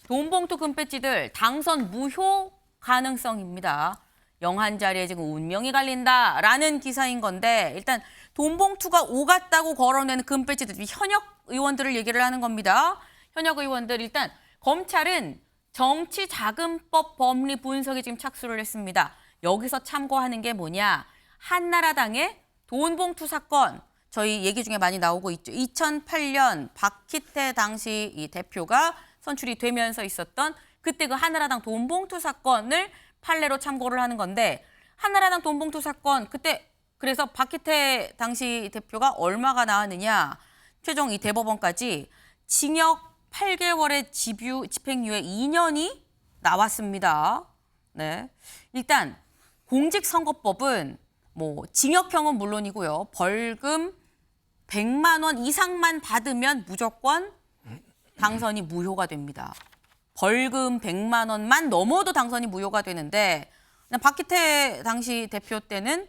돈봉투 금배지들 당선 무효 가능성입니다. 영한 자리에 지금 운명이 갈린다라는 기사인 건데 일단 돈봉투가 오갔다고 걸어내는 금배지들 현역 의원들을 얘기를 하는 겁니다. 현역 의원들 일단 검찰은 정치자금법 법리 분석에 지금 착수를 했습니다. 여기서 참고하는 게 뭐냐? 한나라당의 돈봉투 사건 저희 얘기 중에 많이 나오고 있죠. 2008년 박희태 당시 이 대표가 선출이 되면서 있었던 그때 그 한나라당 돈봉투 사건을 판례로 참고를 하는 건데 한나라당 돈봉투 사건 그때 그래서 박희태 당시 대표가 얼마가 나왔느냐. 최종 이 대법원까지 징역 8개월의 집행유예 2년이 나왔습니다. 네. 일단 공직선거법은 뭐 징역형은 물론이고요. 벌금 100만 원 이상만 받으면 무조건 당선이 무효가 됩니다. 벌금 100만 원만 넘어도 당선이 무효가 되는데 박희태 당시 대표 때는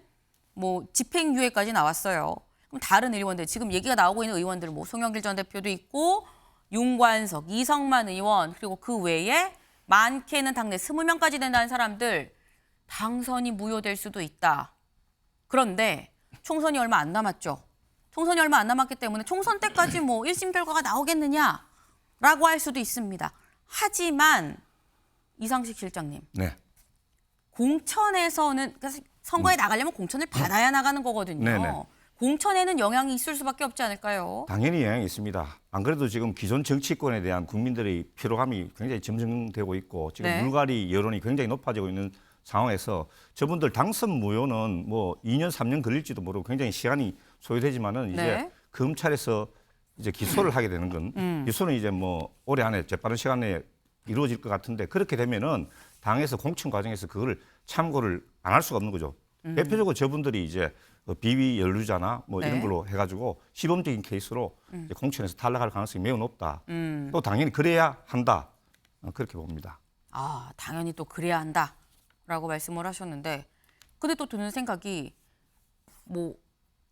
뭐 집행유예까지 나왔어요. 그럼 다른 의원들 지금 얘기가 나오고 있는 의원들 뭐 송영길 전 대표도 있고 윤관석, 이성만 의원 그리고 그 외에 많게는 당내 20명까지 된다는 사람들 당선이 무효될 수도 있다. 그런데 총선이 얼마 안 남았죠. 총선이 얼마 안 남았기 때문에 총선 때까지 뭐 1심 결과가 나오겠느냐라고 할 수도 있습니다. 하지만 이상식 실장님, 네. 공천에서는 선거에 나가려면 공천을 받아야 나가는 거거든요. 네네. 공천에는 영향이 있을 수밖에 없지 않을까요? 당연히 영향이 있습니다. 안 그래도 지금 기존 정치권에 대한 국민들의 피로감이 굉장히 점증되고 있고 지금 네. 물갈이 여론이 굉장히 높아지고 있는 상황에서 저분들 당선 무효는 뭐 2년, 3년 걸릴지도 모르고 굉장히 시간이 소요되지만은 이제 네. 검찰에서 이제 기소를 하게 되는 건 기소는 이제 뭐 올해 안에 재빠른 시간에 이루어질 것 같은데 그렇게 되면은 당에서 공천 과정에서 그거를 참고를 안 할 수가 없는 거죠. 대표적으로 저분들이 이제 비위 연루자나 뭐 네. 이런 걸로 해가지고 시범적인 케이스로 이제 공천에서 탈락할 가능성이 매우 높다. 또 당연히 그래야 한다. 그렇게 봅니다. 아, 당연히 또 그래야 한다라고 말씀을 하셨는데 근데 또 드는 생각이 뭐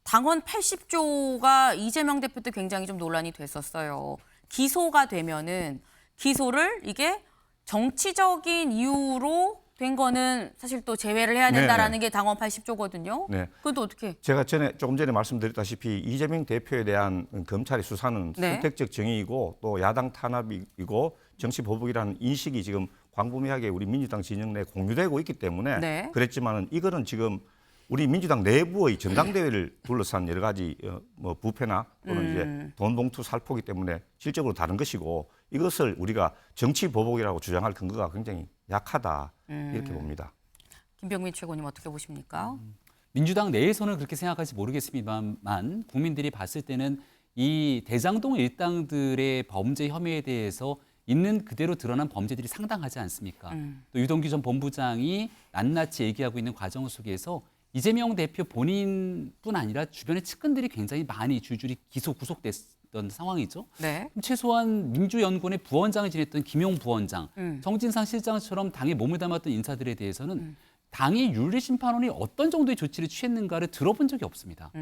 당원 80조가 이재명 대표 때 굉장히 좀 논란이 됐었어요. 기소가 되면은 기소를 이게 정치적인 이유로 된 거는 사실 또 제외를 해야 된다라는 게 당원 80조거든요. 네. 그것도 어떻게? 제가 조금 전에 말씀드렸다시피 이재명 대표에 대한 검찰의 수사는 네. 선택적 정의이고 또 야당 탄압이고 정치 보복이라는 인식이 지금 광범위하게 우리 민주당 진영 내에 공유되고 있기 때문에 네. 그랬지만은 이거는 지금 우리 민주당 내부의 전당대회를 둘러싼 여러 가지 뭐 부패나 또는 이제 돈 봉투 살포기 때문에 실적으로 다른 것이고 이것을 우리가 정치 보복이라고 주장할 근거가 굉장히 약하다 이렇게 봅니다. 김병민 최고님 어떻게 보십니까? 민주당 내에서는 그렇게 생각할지 모르겠습니다만 국민들이 봤을 때는 이 대장동 일당들의 범죄 혐의에 대해서 있는 그대로 드러난 범죄들이 상당하지 않습니까? 또 유동규 전 본부장이 낱낱이 얘기하고 있는 과정 속에서 이재명 대표 본인뿐 아니라 주변의 측근들이 굉장히 많이 줄줄이 구속됐던 상황이죠. 네. 최소한 민주연구원의 부원장을 지냈던 김용 부원장, 정진상 실장처럼 당에 몸을 담았던 인사들에 대해서는 당의 윤리심판원이 어떤 정도의 조치를 취했는가를 들어본 적이 없습니다.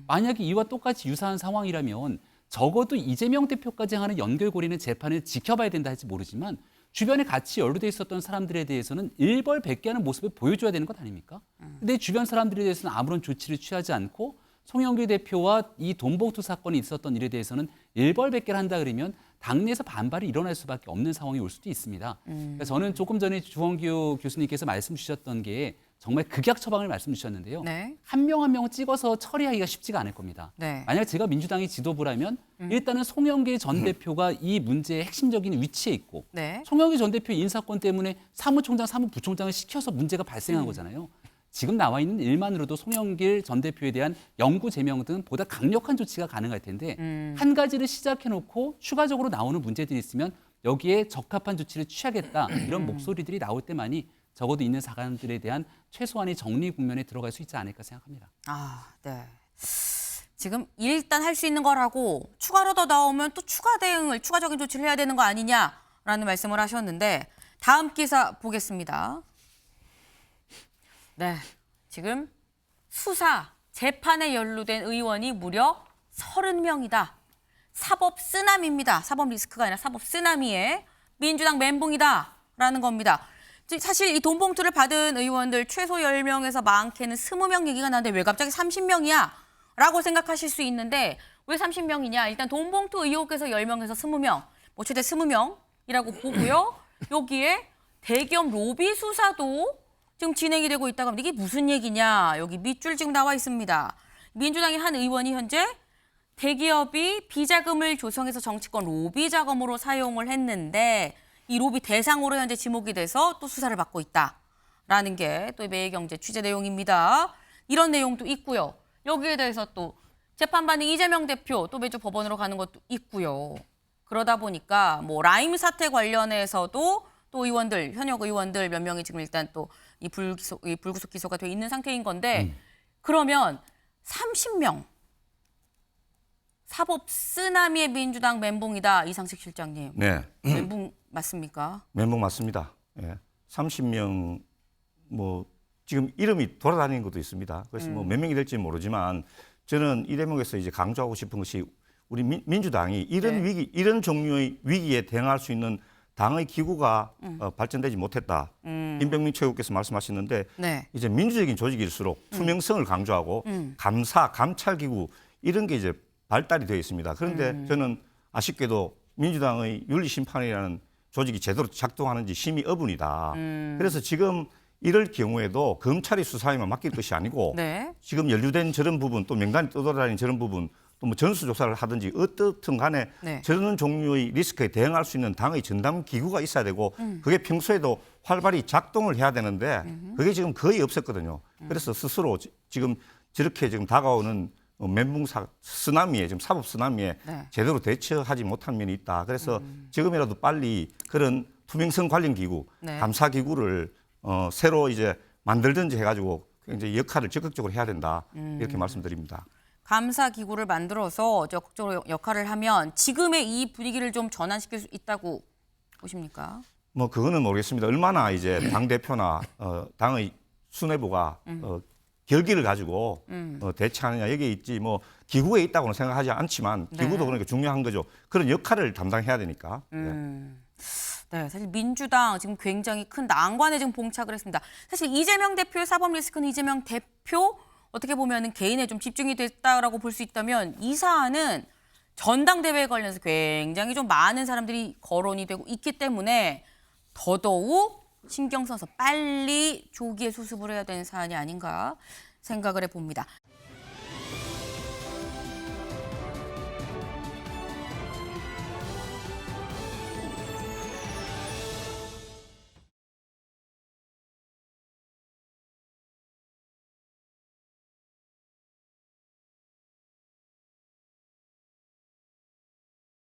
만약에 이와 똑같이 유사한 상황이라면 적어도 이재명 대표까지 하는 연결고리는 재판을 지켜봐야 된다 할지 모르지만 주변에 같이 연루돼 있었던 사람들에 대해서는 일벌백계하는 모습을 보여줘야 되는 것 아닙니까? 근데 주변 사람들에 대해서는 아무런 조치를 취하지 않고 송영길 대표와 이 돈봉투 사건이 있었던 일에 대해서는 일벌백계를 한다 그러면 당내에서 반발이 일어날 수밖에 없는 상황이 올 수도 있습니다. 그러니까 저는 조금 전에 주원규 교수님께서 말씀 주셨던 게 정말 극약 처방을 말씀 주셨는데요. 네. 한 명 한 명 찍어서 처리하기가 쉽지가 않을 겁니다. 네. 만약 제가 민주당의 지도부라면 일단은 송영길 전 대표가 이 문제의 핵심적인 위치에 있고 네. 송영길 전 대표 인사건 때문에 사무총장, 사무부총장을 시켜서 문제가 발생한 거잖아요. 지금 나와 있는 일만으로도 송영길 전 대표에 대한 영구 제명 등 보다 강력한 조치가 가능할 텐데 한 가지를 시작해놓고 추가적으로 나오는 문제들이 있으면 여기에 적합한 조치를 취하겠다 이런 목소리들이 나올 때만이 적어도 있는 사람들에 대한 최소한의 정리 국면에 들어갈 수 있지 않을까 생각합니다. 아, 네. 지금 일단 할 수 있는 거라고 추가로 더 나오면 또 추가 대응을 추가적인 조치를 해야 되는 거 아니냐라는 말씀을 하셨는데 다음 기사 보겠습니다. 네, 지금 수사, 재판에 연루된 의원이 무려 30명이다. 사법 쓰나미입니다. 사법 리스크가 아니라 사법 쓰나미에 민주당 멘붕이다라는 겁니다. 사실 이 돈 봉투를 받은 의원들 최소 10명에서 많게는 20명 얘기가 나는데 왜 갑자기 30명이야? 라고 생각하실 수 있는데 왜 30명이냐? 일단 돈 봉투 의혹에서 10명에서 20명, 뭐 최대 20명이라고 보고요. 여기에 대기업 로비 수사도 지금 진행이 되고 있다고 합니다. 이게 무슨 얘기냐? 여기 밑줄 지금 나와 있습니다. 민주당의 한 의원이 현재 대기업이 비자금을 조성해서 정치권 로비 자금으로 사용을 했는데 이 로비 대상으로 현재 지목이 돼서 또 수사를 받고 있다라는 게 또 매일경제 취재 내용입니다. 이런 내용도 있고요. 여기에 대해서 또 재판받는 이재명 대표 또 매주 법원으로 가는 것도 있고요. 그러다 보니까 뭐 라임 사태 관련해서도 또 의원들, 현역 의원들 몇 명이 지금 일단 또 이 불구속 기소가 돼 있는 상태인 건데 그러면 30명 사법 쓰나미의 민주당 멘붕이다. 이상식 실장님. 네. 멘붕 맞습니까? 멘붕 맞습니다. 예. 30명 뭐 지금 이름이 돌아다니는 것도 있습니다. 그래서 뭐 몇 명이 될지는 모르지만 저는 이 대목에서 이제 강조하고 싶은 것이 우리 민주당이 이런 네. 위기, 이런 종류의 위기에 대응할 수 있는 당의 기구가 발전되지 못했다. 임병민 최고께서 말씀하셨는데 네. 이제 민주적인 조직일수록 투명성을 강조하고 감사, 감찰 기구 이런 게 이제 발달이 되어 있습니다. 그런데 저는 아쉽게도 민주당의 윤리심판이라는 조직이 제대로 작동하는지 심히 의문이다. 그래서 지금 이럴 경우에도 검찰이 수사에만 맡길 것이 아니고 네. 지금 연루된 저런 부분 또 명단이 떠돌아다니는 저런 부분 또 뭐 전수조사를 하든지 어떻든 간에 네. 저런 종류의 리스크에 대응할 수 있는 당의 전담 기구가 있어야 되고 그게 평소에도 활발히 작동을 해야 되는데 그게 지금 거의 없었거든요. 그래서 스스로 지금 저렇게 지금 다가오는 멘붕 쓰나미에 지금 사법 쓰나미에 네. 제대로 대처하지 못한 면이 있다. 그래서 지금이라도 빨리 그런 투명성 관련 기구, 네. 감사 기구를 새로 이제 만들든지 해가지고 이제 역할을 적극적으로 해야 된다. 이렇게 말씀드립니다. 감사 기구를 만들어서 적극적으로 역할을 하면 지금의 이 분위기를 좀 전환시킬 수 있다고 보십니까? 뭐 그거는 모르겠습니다. 얼마나 이제 당 대표나 당의 수뇌부가 결기를 가지고 대처하느냐 여기에 있지 뭐 기구에 있다고는 생각하지 않지만 기구도 네. 그러니까 중요한 거죠. 그런 역할을 담당해야 되니까. 네, 사실 민주당 지금 굉장히 큰 난관에 지금 봉착을 했습니다. 사실 이재명 대표의 사법 리스크는 이재명 대표 어떻게 보면은 개인에 좀 집중이 됐다라고 볼 수 있다면 이 사안은 전당대회에 관련해서 굉장히 좀 많은 사람들이 거론이 되고 있기 때문에 더더욱 신경 써서 빨리 조기에 수습을 해야 되는 사안이 아닌가 생각을 해봅니다.